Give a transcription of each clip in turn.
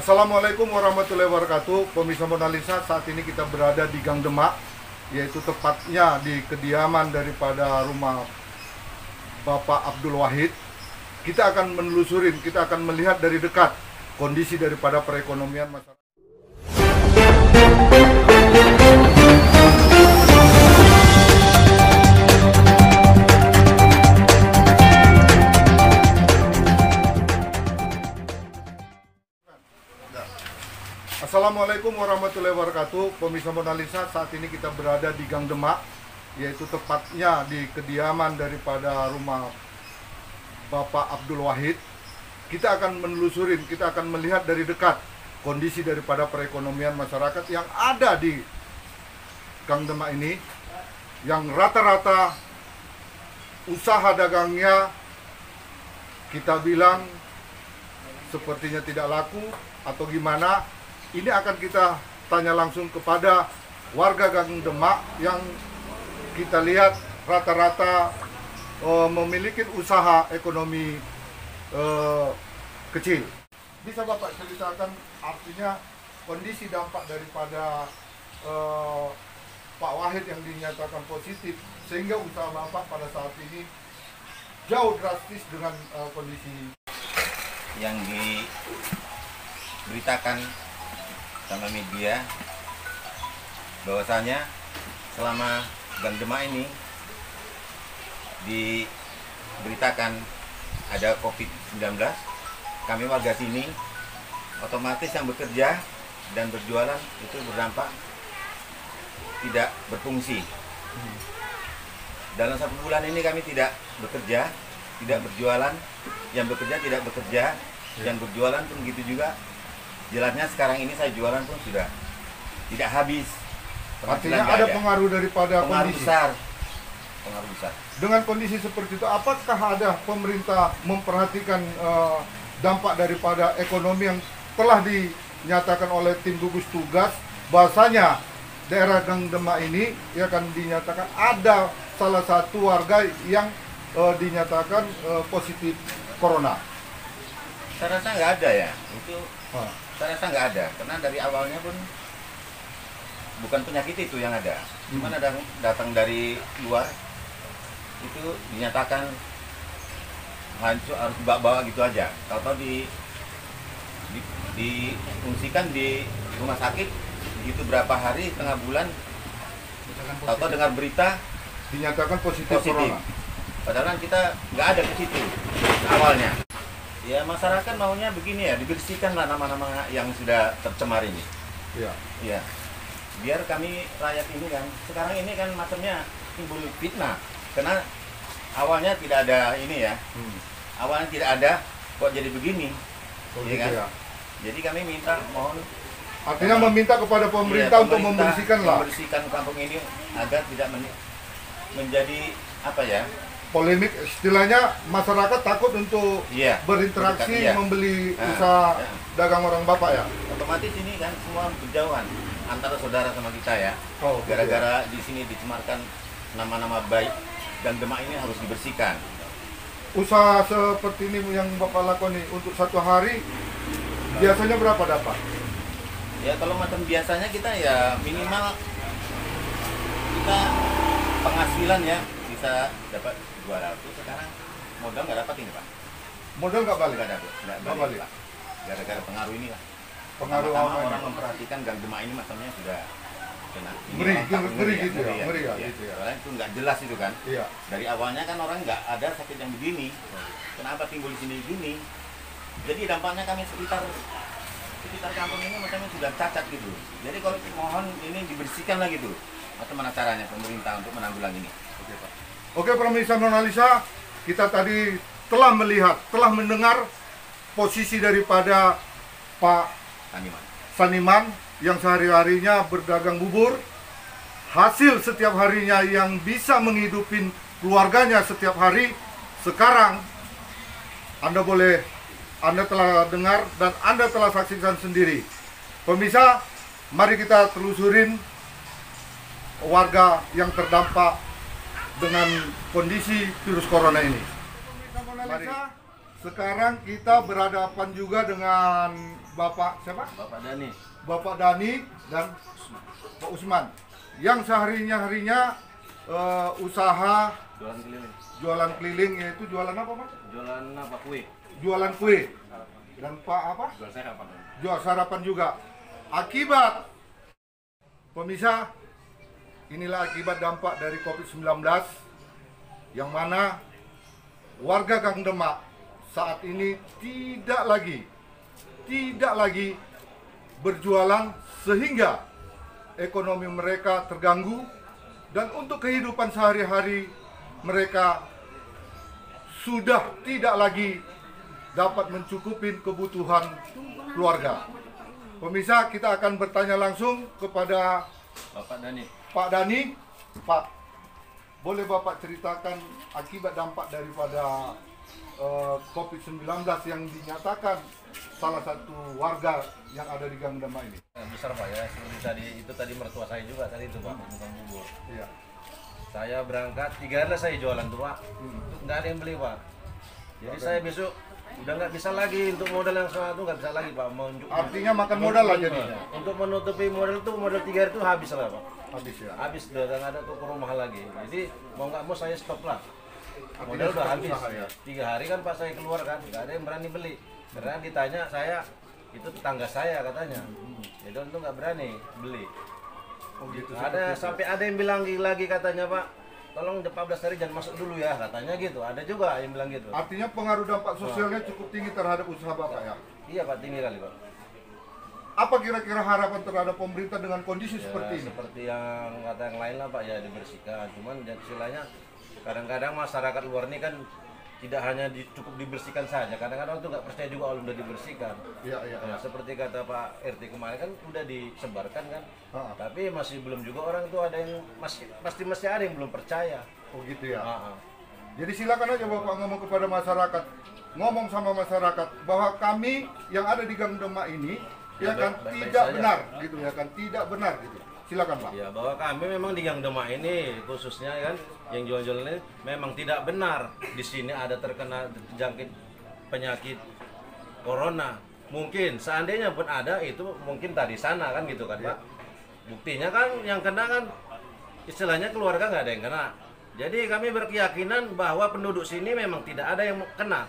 Assalamualaikum warahmatullahi wabarakatuh. Pemirsa Mona Lisa, saat ini kita berada di Gang Demak, yaitu tepatnya di kediaman daripada rumah Bapak Abdul Wahid. Kita akan menelusurin, kita akan melihat dari dekat kondisi daripada perekonomian masyarakat. Assalamualaikum warahmatullahi wabarakatuh. Pemirsa Mona Lisa, saat ini kita berada di Gang Demak, yaitu tepatnya di kediaman daripada rumah Bapak Abdul Wahid. Kita akan menelusurin, kita akan melihat dari dekat kondisi daripada perekonomian masyarakat yang ada di Gang Demak ini, yang rata-rata usaha dagangnya kita bilang sepertinya tidak laku atau gimana. Ini akan kita tanya langsung kepada warga Gang Demak yang kita lihat rata-rata memiliki usaha ekonomi kecil. Bisa Bapak ceritakan artinya kondisi dampak daripada Pak Wahid yang dinyatakan positif sehingga usaha Bapak pada saat ini jauh drastis dengan kondisi yang diberitakan sama media bahwasanya selama Gang Demak ini diberitakan ada COVID-19, kami warga sini otomatis yang bekerja dan berjualan itu berdampak tidak berfungsi. Dalam 1 bulan ini kami tidak bekerja, tidak berjualan, yang bekerja tidak bekerja, yang berjualan pun begitu juga. Jelasnya sekarang ini saya jualan pun sudah tidak habis. Artinya ada pengaruh daripada pengaruh kondisi. Pengaruh besar. Dengan kondisi seperti itu, apakah ada pemerintah memperhatikan dampak daripada ekonomi yang telah dinyatakan oleh tim gugus tugas, bahwasanya daerah Gang Demak ini ya kan dinyatakan ada salah satu warga yang dinyatakan positif corona. Saya rasa nggak ada ya. Saya rasa nggak ada, karena dari awalnya pun bukan penyakit itu yang ada. Cuman ada datang dari luar, itu dinyatakan hancur, harus dibawa gitu aja. Kalau difungsikan di rumah sakit, begitu berapa hari, setengah bulan, tahu dengar berita dinyatakan positif. Corona. Padahal kita nggak ada ke situ awalnya. Ya masyarakat maunya begini ya, dibersihkanlah nama-nama yang sudah tercemar ini. Iya. Ya. Biar kami rakyat ini kan, sekarang ini kan macamnya timbul fitnah. Karena awalnya tidak ada ini ya. Awalnya tidak ada, kok jadi begini. Ya kan? Ya. Jadi kami minta, mohon. Artinya meminta kepada pemerintah untuk membersihkan kampung ini agar tidak menjadi apa ya? Polemik, istilahnya masyarakat takut untuk berinteraksi, membeli usaha dagang orang Bapak ya. Otomatis ini kan semua berjauhan antara saudara sama kita ya. Gara-gara di sini dicemarkan nama-nama baik, Gang Demak ini harus dibersihkan. Usaha seperti ini yang Bapak lakukan nih untuk 1 hari biasanya berapa dapat? Ya kalau macam biasanya kita ya minimal kita penghasilan ya bisa dapat 200, sekarang modal nggak dapat ini Pak. Modal nggak balik? Nggak balik Pak. Gara-gara pengaruh ini lah. Pengaruh orang memperhatikan Gang Demak ini macamnya sudah kena. Ngeri gitu ya. Soalnya itu nggak jelas itu kan. Iya. Dari awalnya kan orang nggak ada sakit yang begini. Kenapa timbul di sini begini? Jadi dampaknya kami sekitar kampung ini macamnya sudah cacat gitu. Jadi kalau mohon ini dibersihkan lah gitu. Atau mana caranya pemerintah untuk menanggulangi ini? Oke Pak. Oke pemirsa Mona Lisa, kita tadi telah melihat, telah mendengar posisi daripada Pak Saniman yang sehari-harinya berdagang bubur. Hasil setiap harinya yang bisa menghidupin keluarganya setiap hari. Sekarang Anda telah dengar dan Anda telah saksikan sendiri. Pemirsa, mari kita telusurin warga yang terdampak dengan kondisi virus corona ini. Mari. sekarang kita berhadapan juga dengan Bapak siapa? Bapak Dani. Bapak Dani dan Pak Usman yang seharinya usaha jualan keliling, yaitu jualan apa Mas? Jualan apa, kue? Jualan kue. Dan Pak apa? Jual sarapan. Jual sarapan juga. Akibat pemirsa, inilah akibat dampak dari COVID-19 yang mana warga Gang Demak saat ini tidak lagi berjualan sehingga ekonomi mereka terganggu, dan untuk kehidupan sehari-hari mereka sudah tidak lagi dapat mencukupi kebutuhan keluarga. Pemirsa, kita akan bertanya langsung kepada Bapak Dani. Pak Dani. Pak, boleh Bapak ceritakan akibat dampak daripada COVID-19 yang dinyatakan salah satu warga yang ada di Gang Demak ini? Besar Pak ya, seperti tadi mertua saya juga tadi itu Pak, tukang bubur. Iya. Saya berangkat 3 hari lah saya jualan tuh Pak, nggak ada yang beli Pak. Jadi saya besok udah nggak bisa lagi untuk modal yang sama itu, nggak bisa lagi Pak. Artinya makan modal lah jadinya. Untuk menutupi modal 3 hari itu habis lah Pak. Habis ya. Habis udah nggak ada toko rumah lagi. Jadi mau nggak mau saya stop lah. Artinya Modal udah stop habis. usaha, ya? 3 hari kan Pak saya keluar kan, nggak ada yang berani beli. Karena ditanya saya, itu tetangga saya katanya. Jadi untuk nggak berani beli. Oh gitu. Ada seperti itu. sampai ada yang bilang lagi katanya Pak, tolong 14 hari jangan masuk dulu ya katanya gitu. Ada juga yang bilang gitu. Artinya pengaruh dampak sosialnya cukup tinggi terhadap usaha Bapak ya? Iya Pak, tinggi kali Pak. Apa kira-kira harapan terhadap pemerintah dengan kondisi Ya, seperti ini? seperti yang kata yang lain lah Pak, ya dibersihkan. Cuman istilahnya kadang-kadang masyarakat luar ini kan tidak hanya cukup dibersihkan saja. Kadang-kadang tuh nggak percaya juga kalau udah dibersihkan. Iya, iya. Nah, seperti kata Pak RT kemarin kan udah disebarkan kan. Ha-ha. Tapi masih belum juga orang tuh ada yang masih ada yang belum percaya. Oh gitu ya. Ha-ha. Jadi silakan aja Bapak ngomong kepada masyarakat, ngomong sama masyarakat bahwa kami yang ada di Gang Demak ini ya kan baik-baik tidak saja. benar gitu ya kan, tidak benar gitu. Silakan Pak. Ya, bahwa kami memang di Gang Demak ini khususnya kan yang jual-jual ini memang tidak benar di sini ada terkena terjangkit penyakit corona. Mungkin seandainya pun ada itu mungkin tadi sana kan gitu kan Pak. Buktinya kan yang kena kan istilahnya keluarga nggak ada yang kena. Jadi kami berkeyakinan bahwa penduduk sini memang tidak ada yang kena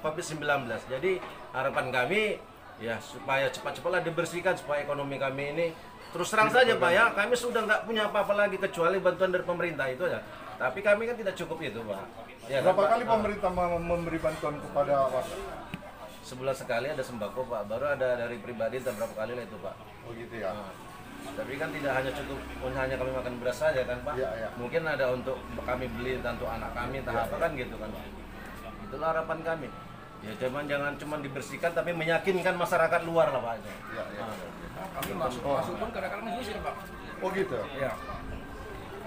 COVID-19. Jadi harapan kami ya supaya cepat-cepatlah dibersihkan supaya ekonomi kami ini terus terang saja Pak ya, kami sudah nggak punya apa-apa lagi kecuali bantuan dari pemerintah itu ya. Tapi kami kan tidak cukup itu Pak. Ya, Berapa kan, Pak? kali pemerintah memberi bantuan kepada warga? Sebulan sekali ada sembako Pak, baru ada dari pribadi dan berapa kali lah itu Pak. Oh gitu ya. Nah, tapi kan tidak hanya cukup hanya kami makan beras saja kan Pak. Iya, iya. Mungkin ada untuk kami beli untuk anak kami entah apa kan gitu kan. Itulah harapan kami. Ya jangan cuma dibersihkan tapi meyakinkan masyarakat luar lah Pak. Iya, iya. Kami masuk pun kadang-kadang diusir Pak. Oh gitu. Ya.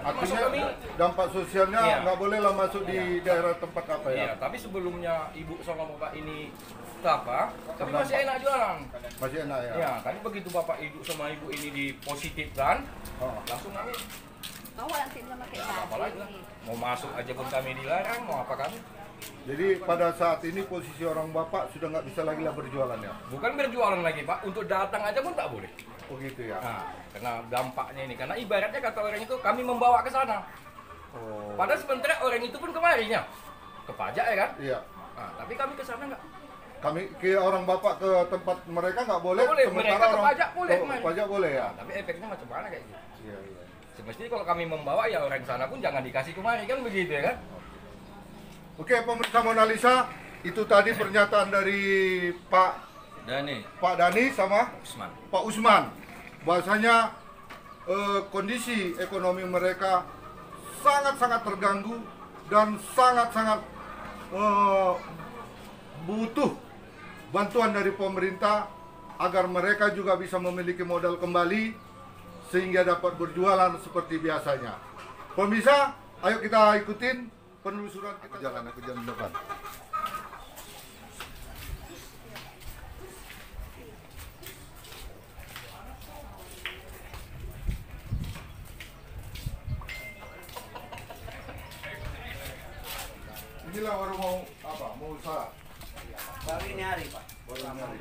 Artinya kami- dampak sosialnya Iya. nggak boleh lah masuk di daerah tempat apa ya? Iya, tapi sebelumnya ibu sama bapak ini apa? Kami masih enak jualan. Masih enak ya? Ya, tapi begitu bapak ibu sama ibu ini dipositifkan, Oh. langsung kami Bawa nanti sama kayak apa lagi lah. Mau masuk aja pun kami dilarang, mau apa kami? Jadi pada saat ini posisi orang Bapak sudah nggak bisa lagi lah berjualan ya? Bukan berjualan lagi Pak, untuk datang aja pun tak boleh. Oh gitu ya? Nah, karena dampaknya ini, karena ibaratnya kata orang itu kami membawa ke sana. Oh. Padahal sementara orang itu pun kemarinya ke pajak ya kan? Iya. Nah, tapi kami ke sana nggak. Kami ke orang Bapak ke tempat mereka nggak boleh. Nggak boleh, sementara mereka ke orang pajak boleh Oh, kemarin. pajak boleh ya? Nah, tapi efeknya macam mana kayak gitu? Iya, iya. Semestinya kalau kami membawa ya orang sana pun jangan dikasih kemari kan begitu ya kan? Oke, pemirsa Mona Lisa, itu tadi pernyataan dari Pak Dani sama Usman. Pak Usman. Bahasanya kondisi ekonomi mereka sangat-sangat terganggu dan sangat-sangat butuh bantuan dari pemerintah agar mereka juga bisa memiliki modal kembali sehingga dapat berjualan seperti biasanya. Pemirsa, ayo kita ikutin penelusuran kita. Jalan depan. Inilah baru mau mau usaha. Baru ini hari Pak. Baru ini hari.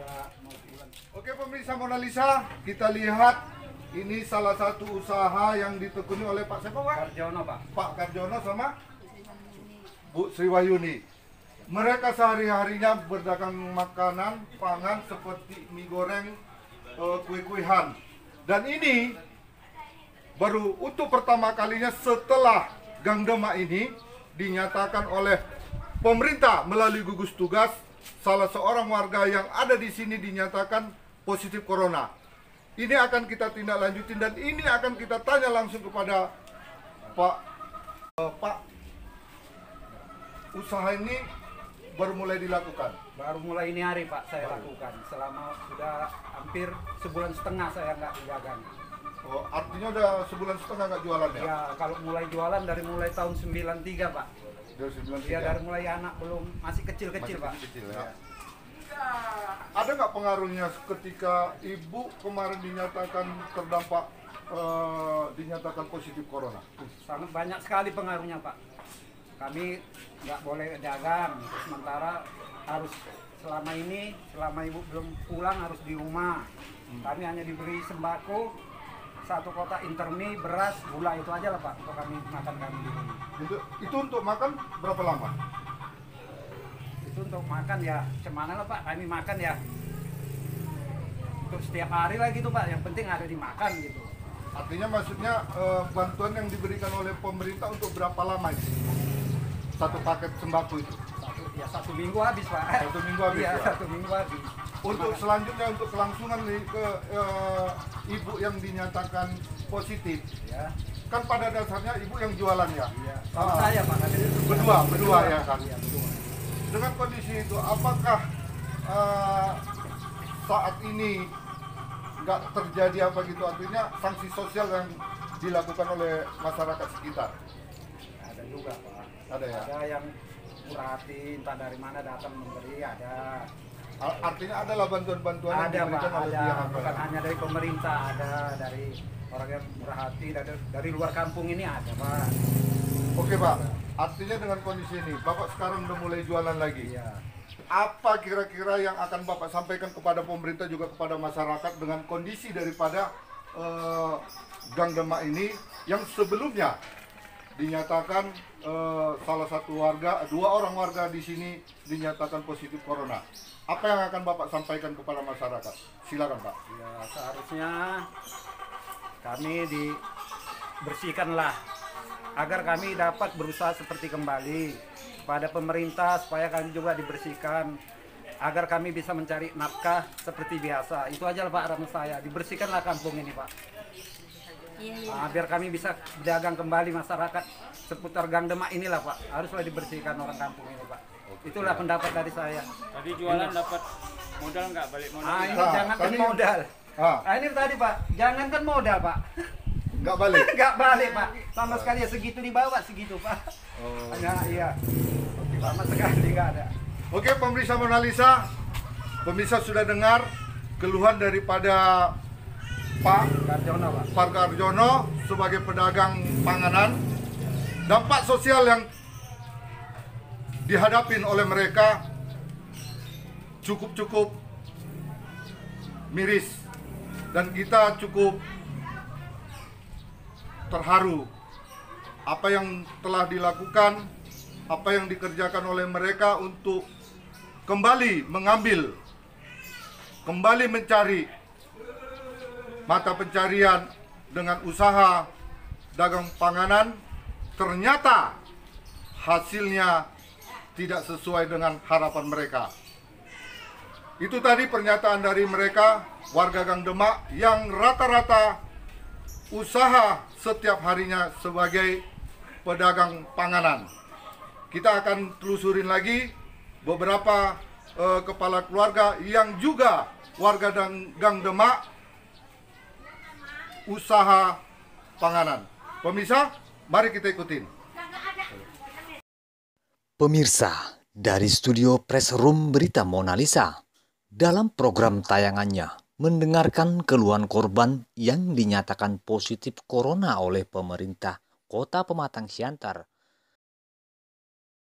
Oke pemirsa Mona Lisa, kita lihat ini salah satu usaha yang ditekuni oleh Pak siapa Pak? Karjono Pak. Pak Karjono sama Bu Sri Wahyuni. Mereka sehari-harinya berdagang makanan, pangan seperti mie goreng, kue-kuehan. Dan ini baru untuk pertama kalinya setelah Gang Demak ini dinyatakan oleh pemerintah melalui gugus tugas salah seorang warga yang ada di sini dinyatakan positif corona. Ini akan kita tindak lanjutin dan ini akan kita tanya langsung kepada Pak, usaha ini baru mulai dilakukan. Baru mulai ini hari Pak saya lakukan. Selama sudah hampir sebulan setengah saya nggak dagang. Oh, artinya udah sebulan setengah nggak jualan ya? Ya kalau mulai jualan dari mulai tahun 93 Pak. Dari 93. Ya dari mulai anak belum masih kecil-kecil Pak. Kecil, ya. Ada nggak pengaruhnya ketika ibu kemarin dinyatakan terdampak dinyatakan positif corona? Sangat banyak sekali pengaruhnya Pak. Kami nggak boleh dagang, sementara harus selama ibu belum pulang harus di rumah. Kami hanya diberi sembako, 1 kotak intermi, beras, gula itu aja lah Pak untuk kami makan kami di rumah. Itu untuk makan berapa lama? Itu untuk makan ya, cemana lah Pak, kami makan ya untuk setiap hari lah gitu Pak, yang penting ada dimakan gitu. Artinya maksudnya bantuan yang diberikan oleh pemerintah untuk berapa lama itu? 1 paket sembako itu? 1 minggu habis Pak. 1 minggu habis ya? ya? 1 minggu habis. Untuk selanjutnya untuk kelangsungan nih ke ibu yang dinyatakan positif, Ya. kan pada dasarnya ibu yang jualan ya? Iya. Sama saya Pak. Berdua ya kan? Iya, berdua. Dengan kondisi itu, apakah saat ini nggak terjadi apa gitu, artinya sanksi sosial yang dilakukan oleh masyarakat sekitar? Ada juga Pak. Ada ya? Ada yang murah hati, entah dari mana datang memberi, ada. Artinya adalah bantuan-bantuan yang Ada Pak, diberikan oleh ada. pihak apa? Bukan hanya dari pemerintah, ada dari orang yang murah hati, dari luar kampung ini ada Pak. Oke Pak, artinya dengan kondisi ini, Bapak sekarang udah mulai jualan lagi. Iya. Apa kira-kira yang akan Bapak sampaikan kepada pemerintah juga kepada masyarakat dengan kondisi daripada Gang Demak ini yang sebelumnya dinyatakan salah satu warga, 2 orang warga di sini dinyatakan positif corona. Apa yang akan Bapak sampaikan kepada masyarakat? Silakan Pak. Ya, seharusnya kami dibersihkanlah agar kami dapat berusaha seperti kembali pada pemerintah supaya kami juga dibersihkan agar kami bisa mencari nafkah seperti biasa. Itu aja lah Pak harapan saya, dibersihkanlah kampung ini Pak. Biar kami bisa berdagang kembali, masyarakat seputar Gang Demak inilah Pak, haruslah dibersihkan orang kampung ini Pak. Itulah pendapat dari saya. Tadi jualan dapat modal nggak, balik modal? Ini Nah, jangankan tadi- modal. Ah, Ini tadi Pak, jangankan modal Pak. nggak balik. Nggak balik Pak, sama sekali ya segitu dibawa segitu Pak. Oh. Hanya iya, sama sekali nggak ada. Oke pemirsa Mona Lisa, pemirsa sudah dengar keluhan daripada Pak Karjono Pak. Karjono sebagai pedagang panganan. Dampak sosial yang dihadapin oleh mereka cukup miris dan kita cukup terharu apa yang telah dilakukan, apa yang dikerjakan oleh mereka untuk kembali mengambil, kembali mencari mata pencarian dengan usaha dagang panganan. Ternyata hasilnya tidak sesuai dengan harapan mereka. Itu tadi pernyataan dari mereka, warga Gang Demak yang rata-rata usaha setiap harinya sebagai pedagang panganan. Kita akan telusurin lagi beberapa kepala keluarga yang juga warga Gang Demak usaha panganan. Pemirsa, mari kita ikutin. Pemirsa, dari studio Press Room Berita Mona Lisa, dalam program tayangannya mendengarkan keluhan korban yang dinyatakan positif corona oleh pemerintah Kota Pematang Siantar